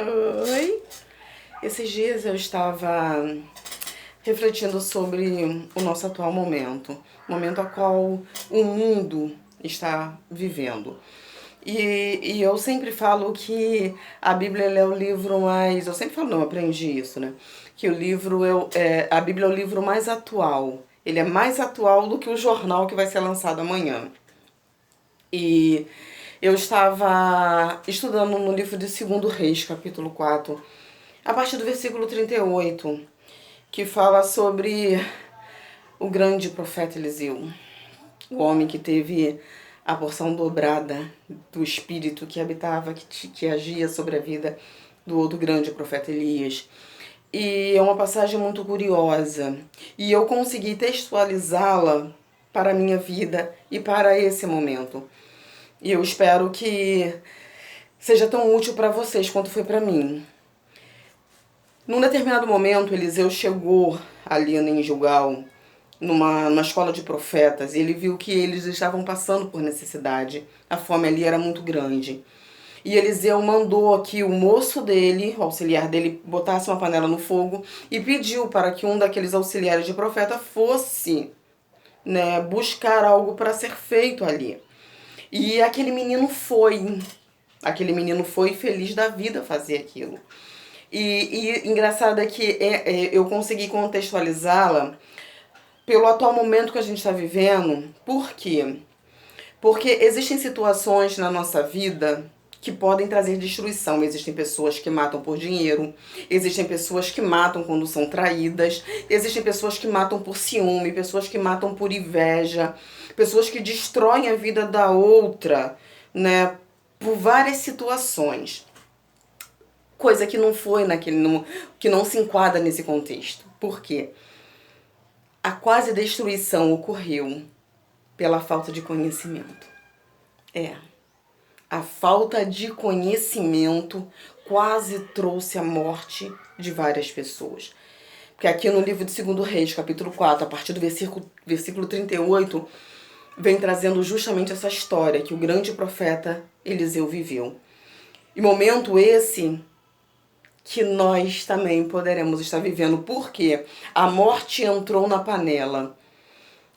Oi! Esses dias eu estava refletindo sobre o nosso atual momento a qual o mundo está vivendo. E eu sempre falo que a Bíblia ela é o livro mais. Eu sempre falo, não, eu aprendi isso, né? Que o livro a Bíblia é o livro mais atual. Ele é mais atual do que o jornal que vai ser lançado amanhã. E eu estava estudando no livro de 2 Reis, capítulo 4, a partir do versículo 38, que fala sobre o grande profeta Eliseu, o homem que teve a porção dobrada do Espírito que habitava, que agia sobre a vida do outro grande profeta Elias. E é uma passagem muito curiosa, e eu consegui textualizá-la para a minha vida e para esse momento. E eu espero que seja tão útil para vocês quanto foi para mim. Num determinado momento, Eliseu chegou ali em Gilgal, numa escola de profetas, e ele viu que eles estavam passando por necessidade. A fome ali era muito grande. E Eliseu mandou que o moço dele, o auxiliar dele, botasse uma panela no fogo e pediu para que um daqueles auxiliares de profeta fosse, buscar algo para ser feito ali. E aquele menino foi feliz da vida fazer aquilo. E engraçado é que eu consegui contextualizá-la pelo atual momento que a gente está vivendo. Por quê? Porque existem situações na nossa vida que podem trazer destruição. Existem pessoas que matam por dinheiro, existem pessoas que matam quando são traídas, existem pessoas que matam por ciúme, pessoas que matam por inveja, pessoas que destroem a vida da outra, por várias situações. Coisa que não foi que não se enquadra nesse contexto. Por quê? A quase destruição ocorreu pela falta de conhecimento. A falta de conhecimento quase trouxe a morte de várias pessoas. Porque aqui no livro de 2 Reis, capítulo 4, a partir do versículo 38, vem trazendo justamente essa história que o grande profeta Eliseu viveu. E momento esse que nós também poderemos estar vivendo, porque a morte entrou na panela.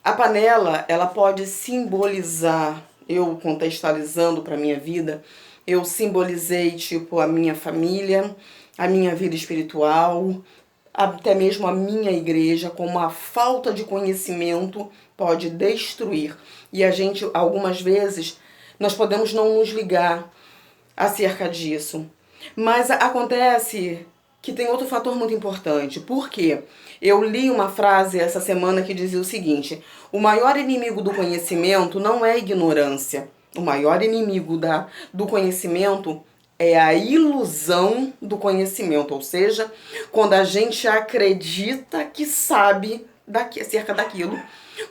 A panela, ela pode simbolizar, eu contextualizando para minha vida, eu simbolizei a minha família, a minha vida espiritual, até mesmo a minha igreja, como a falta de conhecimento pode destruir. E a gente, algumas vezes, nós podemos não nos ligar acerca disso. Mas acontece que tem outro fator muito importante. Por quê? Eu li uma frase essa semana que dizia o seguinte: o maior inimigo do conhecimento não é a ignorância. O maior inimigo do conhecimento é a ilusão do conhecimento. Ou seja, quando a gente acredita que sabe acerca daquilo,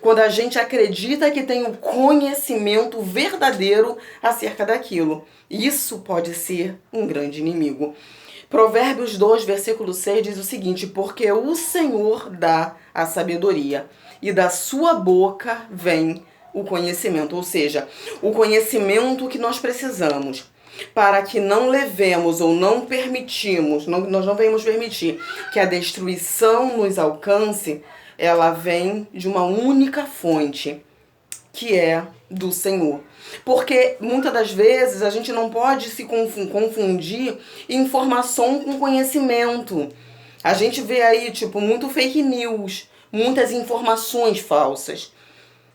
quando a gente acredita que tem o conhecimento verdadeiro acerca daquilo. Isso pode ser um grande inimigo. Provérbios 2, versículo 6 diz o seguinte: porque o Senhor dá a sabedoria, e da sua boca vem o conhecimento. Ou seja, o conhecimento que nós precisamos para que não levemos ou não permitimos, nós não venhamos permitir que a destruição nos alcance, ela vem de uma única fonte, que é do Senhor. Porque muitas das vezes a gente não pode se confundir informação com conhecimento. A gente vê aí, muito fake news, muitas informações falsas.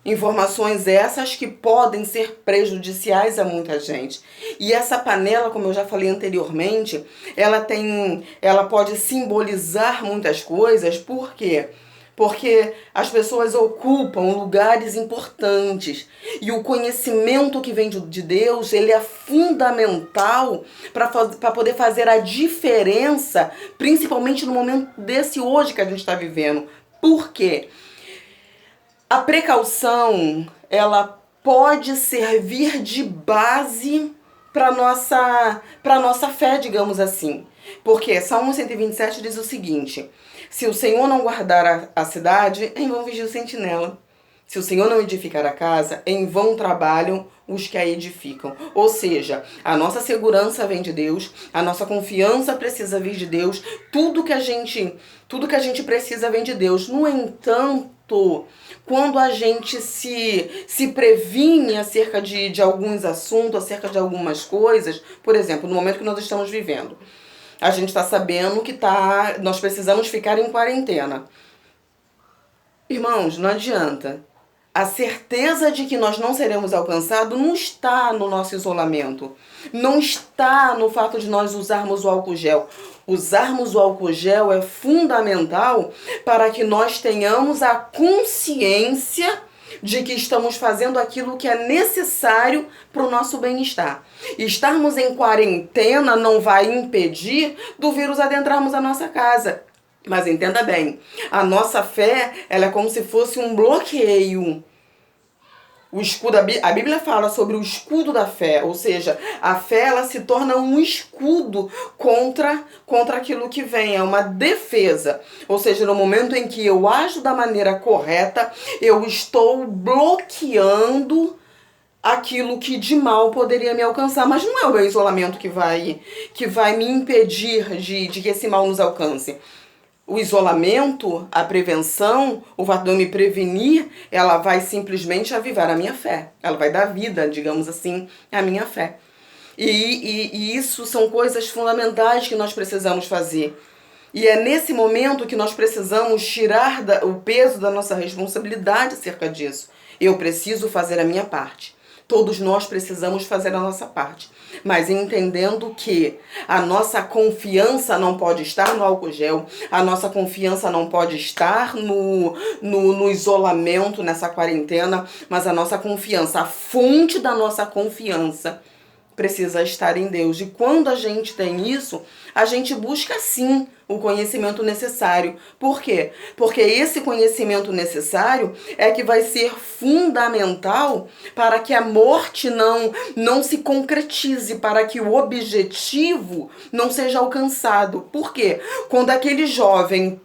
Informações essas que podem ser prejudiciais a muita gente. E essa panela, como eu já falei anteriormente, ela pode simbolizar muitas coisas. Por quê? Porque as pessoas ocupam lugares importantes. E o conhecimento que vem de Deus, ele é fundamental para poder fazer a diferença, principalmente no momento desse hoje que a gente está vivendo. Por quê? A precaução, ela pode servir de base para nossa fé, digamos assim. Porque Salmo 127 diz o seguinte: se o Senhor não guardar a cidade, em vão vigia o sentinela. Se o Senhor não edificar a casa, em vão trabalham os que a edificam. Ou seja, a nossa segurança vem de Deus, a nossa confiança precisa vir de Deus, tudo que a gente precisa vem de Deus. No entanto, quando a gente se previne acerca de alguns assuntos, acerca de algumas coisas, por exemplo, no momento que nós estamos vivendo, a gente está sabendo que nós precisamos ficar em quarentena. Irmãos, não adianta. A certeza de que nós não seremos alcançados não está no nosso isolamento. Não está no fato de nós usarmos o álcool gel. Usarmos o álcool gel é fundamental para que nós tenhamos a consciência de que estamos fazendo aquilo que é necessário para o nosso bem-estar. Estarmos em quarentena não vai impedir do vírus adentrarmos a nossa casa. Mas entenda bem, a nossa fé, ela é como se fosse um bloqueio. O escudo, a Bíblia fala sobre o escudo da fé, ou seja, a fé ela se torna um escudo contra aquilo que vem, é uma defesa. Ou seja, no momento em que eu ajo da maneira correta, eu estou bloqueando aquilo que de mal poderia me alcançar. Mas não é o meu isolamento que vai me impedir de que esse mal nos alcance. O isolamento, a prevenção, o fato de eu me prevenir, ela vai simplesmente avivar a minha fé. Ela vai dar vida, digamos assim, à minha fé. E isso são coisas fundamentais que nós precisamos fazer. E é nesse momento que nós precisamos tirar o peso da nossa responsabilidade acerca disso. Eu preciso fazer a minha parte. Todos nós precisamos fazer a nossa parte. Mas entendendo que a nossa confiança não pode estar no álcool gel, a nossa confiança não pode estar no isolamento, nessa quarentena, mas a nossa confiança, a fonte da nossa confiança precisa estar em Deus. E quando a gente tem isso, a gente busca sim o conhecimento necessário. Por quê? Porque esse conhecimento necessário é que vai ser fundamental para que a morte não se concretize, para que o objetivo não seja alcançado. Por quê? Quando aquele jovem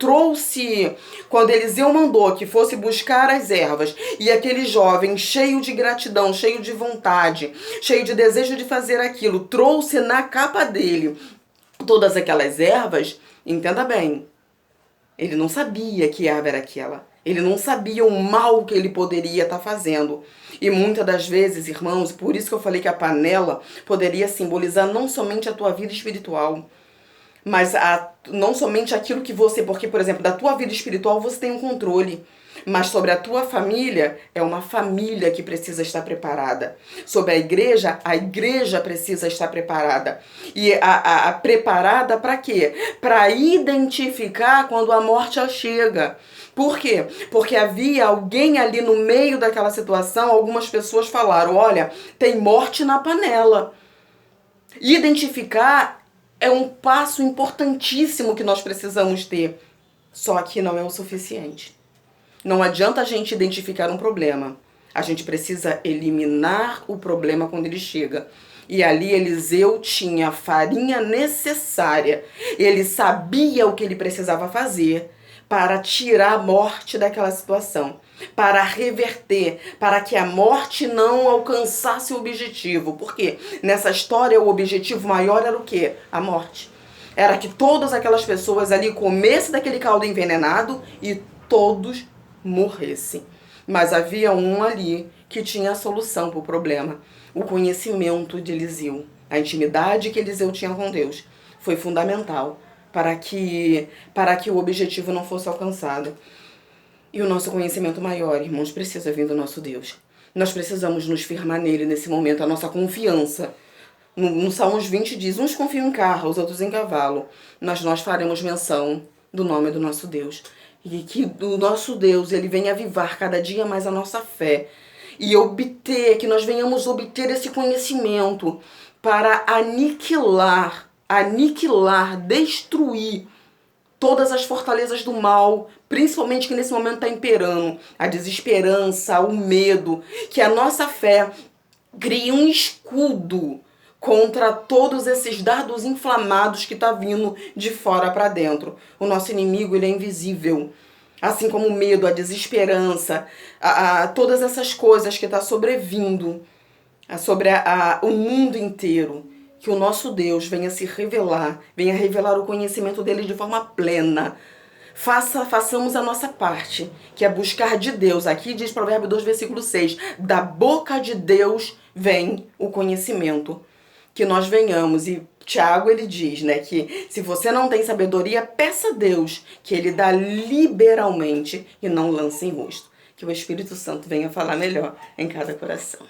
quando Eliseu mandou que fosse buscar as ervas, e aquele jovem cheio de gratidão, cheio de vontade, cheio de desejo de fazer aquilo, trouxe na capa dele todas aquelas ervas, entenda bem, ele não sabia que erva era aquela. Ele não sabia o mal que ele poderia estar fazendo. E muitas das vezes, irmãos, por isso que eu falei que a panela poderia simbolizar não somente a tua vida espiritual, mas não somente aquilo que porque, por exemplo, da tua vida espiritual você tem um controle. Mas sobre a tua família, é uma família que precisa estar preparada. Sobre a igreja precisa estar preparada. E preparada para quê? Para identificar quando a morte chega. Por quê? Porque havia alguém ali no meio daquela situação, algumas pessoas falaram, olha, tem morte na panela. Identificar é um passo importantíssimo que nós precisamos ter. Só que não é o suficiente. Não adianta a gente identificar um problema. A gente precisa eliminar o problema quando ele chega. E ali Eliseu tinha a farinha necessária. Ele sabia o que ele precisava fazer para tirar a morte daquela situação. Para reverter, para que a morte não alcançasse o objetivo. Porque nessa história o objetivo maior era o quê? A morte. Era que todas aquelas pessoas ali comessem daquele caldo envenenado e todos morressem. Mas havia um ali que tinha a solução para o problema. O conhecimento de Eliseu, a intimidade que Eliseu tinha com Deus, foi fundamental para que o objetivo não fosse alcançado. E o nosso conhecimento maior, irmãos, precisa vir do nosso Deus. Nós precisamos nos firmar nele nesse momento, a nossa confiança. No Salmos 20 diz, uns confiam em carro, os outros em cavalo. Mas nós faremos menção do nome do nosso Deus. E que o nosso Deus, ele venha avivar cada dia mais a nossa fé. E que nós venhamos obter esse conhecimento para aniquilar, destruir todas as fortalezas do mal, principalmente que nesse momento está imperando a desesperança, o medo, que a nossa fé crie um escudo contra todos esses dardos inflamados que tá vindo de fora para dentro. O nosso inimigo, ele é invisível. assim como o medo, a desesperança, todas essas coisas que estão sobrevindo sobre o mundo inteiro. Que o nosso Deus venha se revelar, venha revelar o conhecimento dele de forma plena. Façamos a nossa parte, que é buscar de Deus. Aqui diz Provérbio 2, versículo 6. Da boca de Deus vem o conhecimento. Que nós venhamos. E Tiago, ele diz, né, que se você não tem sabedoria, peça a Deus, que ele dá liberalmente e não lance em rosto. Que o Espírito Santo venha falar melhor em cada coração.